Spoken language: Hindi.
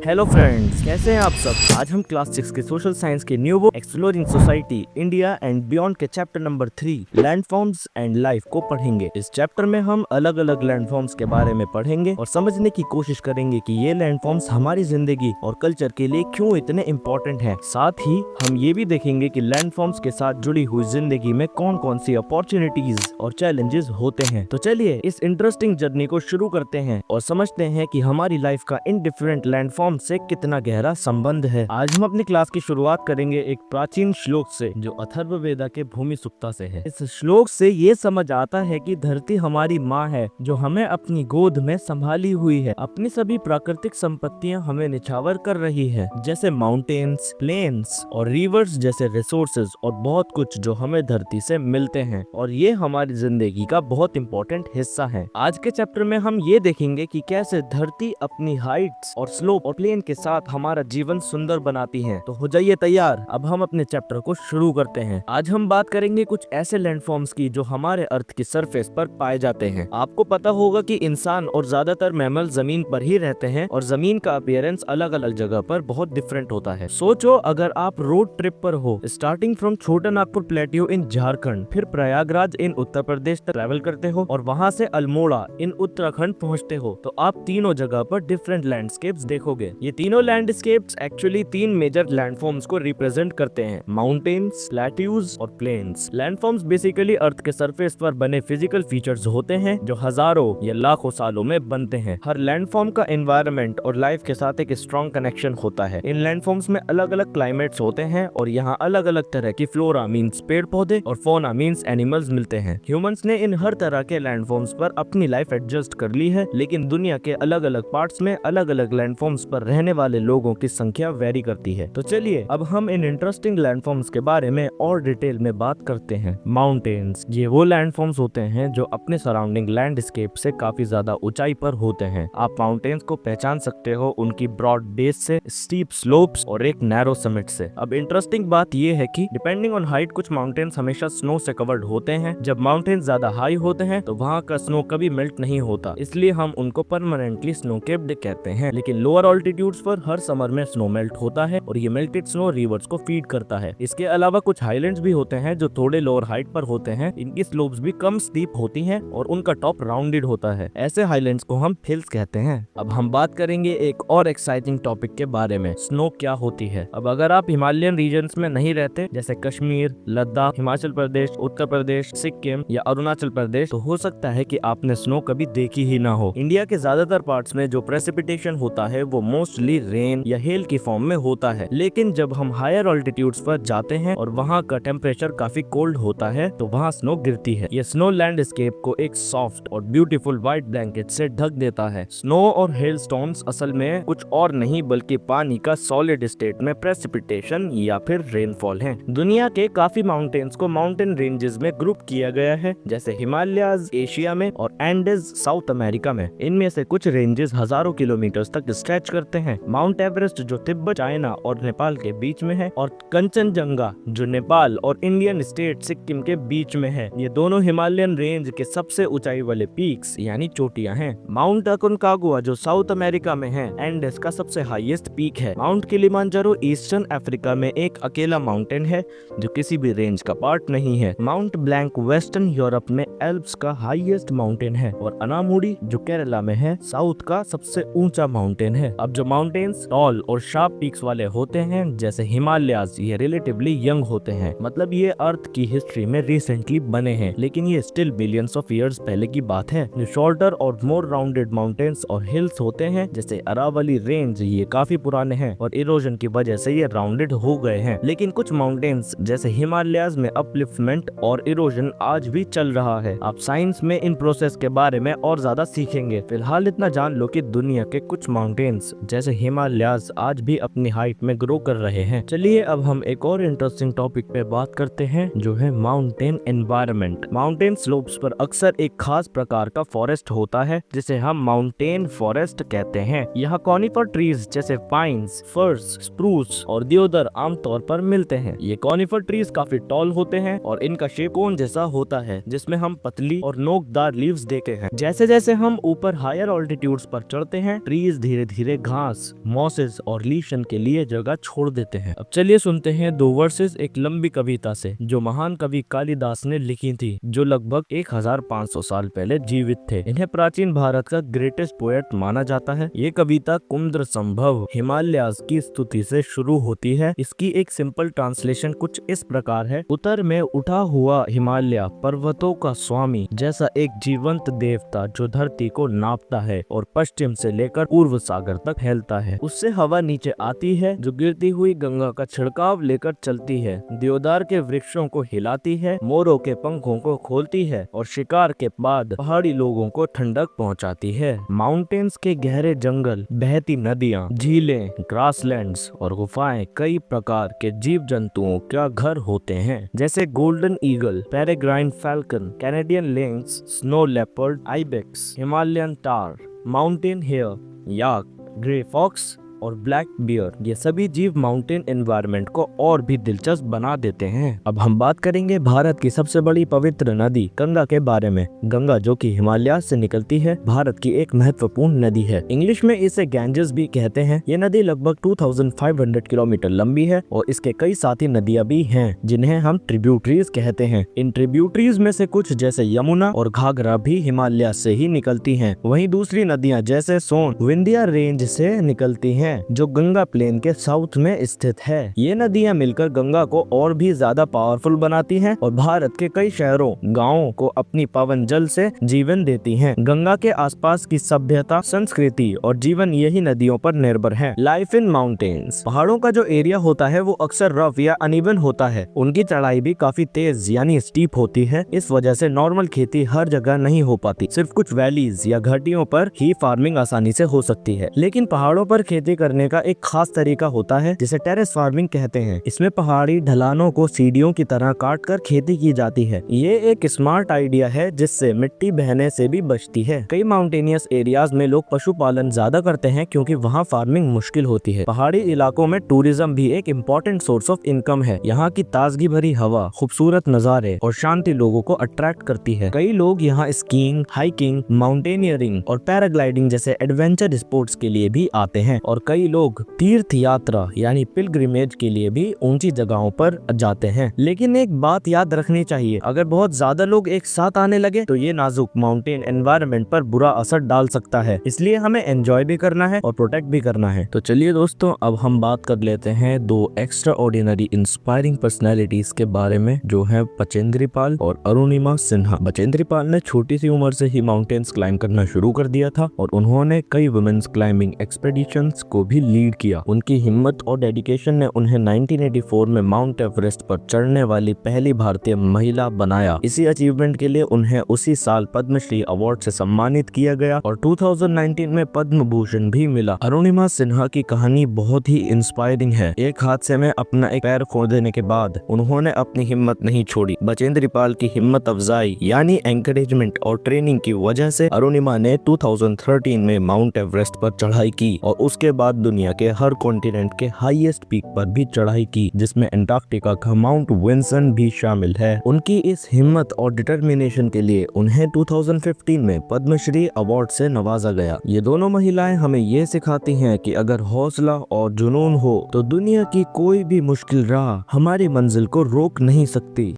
हेलो फ्रेंड्स, कैसे हैं आप सब। आज हम क्लास 6 के सोशल साइंस के new book exploring society India and beyond के chapter number 3 landforms and life को पढ़ेंगे। इस चैप्टर में हम अलग अलग लैंडफॉर्म्स के बारे में पढ़ेंगे और समझने की कोशिश करेंगे कि ये लैंडफॉर्म्स हमारी जिंदगी और कल्चर के लिए क्यों इतने इम्पोर्टेंट हैं। साथ ही हम ये भी देखेंगे कि लैंडफॉर्म्स के साथ जुड़ी हुई जिंदगी में कौन कौन सी अपॉर्चुनिटीज और चैलेंजेस होते हैं। तो चलिए इस इंटरेस्टिंग जर्नी को शुरू करते हैं और समझते हैं कि हमारी लाइफ का इन डिफरेंट लैंडफॉर्म से कितना गहरा संबंध है। आज हम अपनी क्लास की शुरुआत करेंगे एक प्राचीन श्लोक से जो अथर्ववेदा के भूमि सुक्ता से है। इस श्लोक से ये समझ आता है कि धरती हमारी माँ है जो हमें अपनी गोद में संभाली हुई है। अपनी सभी प्राकृतिक संपत्तियां हमें निछावर कर रही है, जैसे माउंटेन्स, प्लेन्स और रिवर्स जैसे रिसोर्सेज और बहुत कुछ जो हमें धरती से मिलते हैं और ये हमारी जिंदगी का बहुत इंपॉर्टेंट हिस्सा है। आज के चैप्टर में हम ये देखेंगे कि कैसे धरती अपनी हाइट्स और स्लोप और प्लेन के साथ हमारा जीवन सुंदर बनाती है। तो हो जाइए तैयार, अब हम अपने चैप्टर को शुरू करते हैं। आज हम बात करेंगे कुछ ऐसे लैंडफॉर्म्स की जो हमारे अर्थ की सरफेस पर पाए जाते हैं। आपको पता होगा कि इंसान और ज्यादातर मैमल जमीन पर ही रहते हैं और जमीन का अपीयरेंस अलग अलग जगह पर बहुत डिफरेंट होता है। सोचो अगर आप रोड ट्रिप पर हो, स्टार्टिंग फ्रॉम छोटा नागपुर प्लेट्यू इन झारखंड, फिर प्रयागराज इन उत्तर प्रदेश तक ट्रैवल करते हो और वहां से अल्मोड़ा इन उत्तराखंड पहुंचते हो, तो आप तीनों जगह पर डिफरेंट लैंडस्केप्स देखोगे। ये तीनों लैंडस्केप्स एक्चुअली तीन मेजर लैंडफॉर्म्स को रिप्रेजेंट करते हैं, माउंटेन्स, प्लेट्यूज और प्लेन्स। लैंडफॉर्म्स बेसिकली अर्थ के सरफेस पर बने फिजिकल फीचर्स होते हैं जो हजारों या लाखों सालों में बनते हैं। हर लैंडफॉर्म का एनवायरनमेंट और लाइफ के साथ एक स्ट्रॉन्ग कनेक्शन होता है। इन लैंडफॉर्म्स में अलग अलग क्लाइमेट्स होते हैं और यहाँ अलग अलग तरह की फ्लोरा मीन्स पेड़ पौधे और फोना मीन्स एनिमल्स मिलते हैं। ह्यूमंस ने इन हर तरह के लैंडफॉर्म्स पर अपनी लाइफ एडजस्ट कर ली है, लेकिन दुनिया के अलग अलग पार्ट्स में अलग अलग लैंडफॉर्म्स पर रहने वाले लोगों की संख्या वेरी करती है। तो चलिए अब हम इन इंटरेस्टिंग लैंडफॉर्म्स के बारे में और डिटेल में बात करते हैं। माउंटेन्स, ये वो लैंडफॉर्म्स होते हैं जो अपने सराउंडिंग लैंडस्केप से काफी ज्यादा ऊंचाई पर होते हैं। आप माउंटेन्स को पहचान सकते हो उनकी ब्रॉड बेस से, स्टीप स्लोप्स और एक नैरो समिट से। अब इंटरेस्टिंग बात ये है कि डिपेंडिंग ऑन हाइट कुछ माउंटेन्स हमेशा स्नो से कवर्ड होते हैं। जब माउंटेन्स ज्यादा हाई होते हैं तो वहाँ का स्नो कभी मेल्ट नहीं होता, इसलिए हम उनको परमानेंटली स्नो केप्ड कहते हैं। लेकिन लोअर ऑल्टीट्यूड्स पर हर समर में स्नो मेल्ट होता है और ये मेल्टेड स्नो रिवर्स को फीड करता है। इसके अलावा कुछ हाईलैंड्स भी होते हैं जो थोड़े लोअर हाइट पर होते हैं। इनकी स्लोप्स भी कम स्टीप होती हैं और उनका टॉप राउंडेड होता है। ऐसे हाईलैंड्स को हम हिल्स कहते हैं। अब हम बात करेंगे एक और एक्साइटिंग टॉपिक के बारे में, स्नो क्या होती है। अब अगर आप हिमालयन रीजन्स में नहीं रहते, जैसे कश्मीर, लद्दाख, हिमाचल प्रदेश, उत्तर प्रदेश, सिक्किम या अरुणाचल प्रदेश, तो हो सकता है कि आपने स्नो कभी देखी ही ना हो। इंडिया के ज्यादातर पार्ट्स में जो प्रेसिपिटेशन होता है वो मोस्टली रेन या हेल की फॉर्म में होता है, लेकिन जब हम हायर ऑल्टीट्यूड्स पर जाते हैं और वहाँ का टेम्परेचर काफी कोल्ड होता है तो वहाँ स्नो गिरती है। ये स्नो लैंडस्केप को एक सॉफ्ट और ब्यूटीफुल व्हाइट ब्लैंकेट से ढक देता है। स्नो और हेलस्टॉर्म्स असल में कुछ और नहीं बल्कि पानी का सॉलिड स्टेट में प्रेसिपिटेशन या फिर रेनफॉल है। दुनिया के काफी माउंटेन्स को माउंटेन रेंजेस में ग्रुप किया गया है, जैसे हिमालयाज एशिया में और एंडेज साउथ अमेरिका में। इनमें से कुछ रेंजेस हजारों किलोमीटर तक स्ट्रेच करते हैं। माउंट एवरेस्ट जो तिब्बत, चाइना और नेपाल के बीच में है, और कंचनजंगा जो नेपाल और इंडियन स्टेट सिक्किम के बीच में है। ये दोनों हिमालयन रेंज के सबसे ऊंचाई वाले पीक्स यानी चोटियां हैं। माउंट अकोनकागुआ जो साउथ अमेरिका में है, एंडेस का सबसे हाईएस्ट पीक है। माउंट किलिमांजारो ईस्टर्न अफ्रीका में एक अकेला माउंटेन है जो किसी भी रेंज का पार्ट नहीं है। माउंट ब्लैंक वेस्टर्न यूरोप में एल्प्स का हाईएस्ट माउंटेन है और अनामुडी जो केरला में है, साउथ का सबसे ऊंचा माउंटेन है। अब जो माउंटेन्स टॉल और शार्प पीक्स वाले होते हैं जैसे हिमालयाज, ये रिलेटिवली यंग होते हैं, मतलब ये अर्थ की हिस्ट्री में रिसेंटली बने हैं, लेकिन ये स्टिल बिलियंस ऑफ ईयर्स पहले की बात है। जो शॉर्टर और मोर राउंडेड माउंटेन्स और हिल्स होते हैं जैसे अरावली रेंज, ये काफी पुराने हैं और इरोजन की वजह से ये राउंडेड हो गए हैं। लेकिन कुछ माउंटेन्स जैसे हिमालयाज में अपलिफ्टमेंट और इरोजन आज भी चल रहा है। आप साइंस में इन प्रोसेस के बारे में और ज्यादा सीखेंगे। फिलहाल इतना जान लो कि दुनिया के कुछ माउंटेन्स जैसे हिमालयाज आज भी अपनी हाइट में ग्रो कर रहे हैं। चलिए अब हम एक और इंटरेस्टिंग टॉपिक पे बात करते हैं जो है माउंटेन एनवायरनमेंट। माउंटेन स्लोप्स पर अक्सर एक खास प्रकार का फॉरेस्ट होता है जिसे हम माउंटेन फॉरेस्ट कहते हैं। यहाँ कॉनिफर ट्रीज जैसे पाइन्स, फर्स, स्प्रूस और देवदार आमतौर पर मिलते हैं। ये कॉनिफर ट्रीज काफी टॉल होते हैं और इनका शेप कोन जैसा होता है जिसमें हम पतली और नोकदार लीव्स देखते हैं। जैसे जैसे हम ऊपर हायर ऑल्टीट्यूड्स पर चढ़ते हैं, ट्रीज धीरे धीरे घास, मॉसेस और लीशन के लिए जगह छोड़ देते हैं। अब चलिए सुनते हैं दो वर्सेस एक लंबी कविता से जो महान कवि कालिदास ने लिखी थी, जो लगभग 1500 साल पहले जीवित थे। इन्हें प्राचीन भारत का ग्रेटेस्ट पोएट माना जाता है। ये कविता कुंद्र संभव हिमालयास की स्तुति से शुरू होती है। इसकी एक सिंपल ट्रांसलेशन कुछ इस प्रकार है। उत्तर में उठा हुआ हिमालय पर्वतों का स्वामी जैसा एक जीवंत देवता जो धरती को नापता है और पश्चिम से लेकर पूर्व सागर तक फैलता है। उससे हवा नीचे आती है जो गिरती हुई गंगा का छिड़काव लेकर चलती है, देवदार के वृक्षों को हिलाती है, मोरों के पंखों को खोलती है और शिकार के बाद पहाड़ी लोगों को ठंडक पहुंचाती है। माउंटेन्स के गहरे जंगल, बहती नदियां, झीलें, ग्रासलैंड्स और गुफाएं कई प्रकार के जीव जंतुओं का घर होते हैं, जैसे golden eagle, peregrine falcon, Canadian lynx, snow leopard, ibex, Himalayan tahr, mountain hare, yak, grey fox और ब्लैक बियर। ये सभी जीव माउंटेन एनवायरनमेंट को और भी दिलचस्प बना देते हैं। अब हम बात करेंगे भारत की सबसे बड़ी पवित्र नदी गंगा के बारे में। गंगा जो कि हिमालय से निकलती है, भारत की एक महत्वपूर्ण नदी है। इंग्लिश में इसे गैंजेस भी कहते हैं। ये नदी लगभग 2500 किलोमीटर लंबी है और इसके कई साथी नदियां भी हैं जिन्हें हम ट्रिब्यूटरीज कहते हैं। इन ट्रिब्यूटरीज में से कुछ जैसे यमुना और घाघरा भी हिमालय से ही निकलती हैं। वहीं दूसरी नदियां जैसे सोन विंध्या रेंज से निकलती हैं जो गंगा प्लेन के साउथ में स्थित है। ये नदियां मिलकर गंगा को और भी ज्यादा पावरफुल बनाती हैं और भारत के कई शहरों, गांवों को अपनी पवन जल से जीवन देती हैं। गंगा के आसपास की सभ्यता, संस्कृति और जीवन यही नदियों पर निर्भर है। लाइफ इन माउंटेन्स, पहाड़ों का जो एरिया होता है वो अक्सर रफ या अनइवन होता है। उनकी चढ़ाई भी काफी तेज यानी स्टीप होती है। इस वजह से नॉर्मल खेती हर जगह नहीं हो पाती। सिर्फ कुछ वैलीज या घाटियों पर ही फार्मिंग आसानी से हो सकती है। लेकिन पहाड़ों पर खेती करने का एक खास तरीका होता है जिसे टेरेस फार्मिंग कहते हैं। इसमें पहाड़ी ढलानों को सीढ़ियों की तरह काट कर खेती की जाती है। ये एक स्मार्ट आइडिया है जिससे मिट्टी बहने से भी बचती है। कई माउंटेनियस एरियाज में लोग पशुपालन ज्यादा करते हैं क्योंकि वहाँ फार्मिंग मुश्किल होती है। पहाड़ी इलाकों में टूरिज्म भी एक इम्पोर्टेंट सोर्स ऑफ इनकम है। यहाँ की ताजगी भरी हवा, खूबसूरत नजारे और शांति लोगों को अट्रैक्ट करती है। कई लोग यहाँ स्कीइंग, हाइकिंग, माउंटेनियरिंग और पैराग्लाइडिंग जैसे एडवेंचर स्पोर्ट्स के लिए भी आते हैं और कई लोग तीर्थ यात्रा यानी पिलग्रिमेज के लिए भी ऊंची जगहों पर जाते हैं। लेकिन एक बात याद रखनी चाहिए, अगर बहुत ज्यादा लोग एक साथ आने लगे तो ये नाजुक माउंटेन एनवायरनमेंट पर बुरा असर डाल सकता है। इसलिए हमें एंजॉय भी करना है और प्रोटेक्ट भी करना है। तो चलिए दोस्तों, अब हम बात कर लेते हैं दो एक्स्ट्रा ऑर्डिनरी इंस्पायरिंग पर्सनैलिटीज के बारे में जो है बचेंद्री पाल और अरुणिमा सिन्हा। बचेंद्री पाल ने छोटी सी उम्र से ही माउंटेन्स क्लाइंब करना शुरू कर दिया था और उन्होंने कई वुमेन्स क्लाइंबिंग एक्सपेडिशंस को भी लीड किया। उनकी हिम्मत और डेडिकेशन ने उन्हें 1984 में माउंट एवरेस्ट पर चढ़ने वाली पहली भारतीय महिला बनाया। इसी अचीवमेंट के लिए उन्हें उसी साल पद्मश्री अवार्ड से सम्मानित किया गया और 2019 में पद्म भूषण भी मिला। अरुणिमा सिन्हा की कहानी बहुत ही इंस्पायरिंग है। एक हादसे में अपना एक पैर खो देने के बाद उन्होंने अपनी हिम्मत नहीं छोड़ी। बचेंद्री पाल की हिम्मत अफजाई यानी एंकरेजमेंट और ट्रेनिंग की वजह से अरुणिमा ने 2013 में माउंट एवरेस्ट पर चढ़ाई की और उसके बाद दुनिया के हर कॉन्टिनेंट के हाईएस्ट पीक पर भी चढ़ाई की, जिसमें अंटार्कटिका का माउंट विंसन भी शामिल है। उनकी इस हिम्मत और डिटर्मिनेशन के लिए उन्हें 2015 में पद्मश्री अवार्ड से नवाजा गया। ये दोनों महिलाएं हमें ये सिखाती हैं कि अगर हौसला और जुनून हो तो दुनिया की कोई भी मुश्किल राह हमारी मंजिल को रोक नहीं सकती।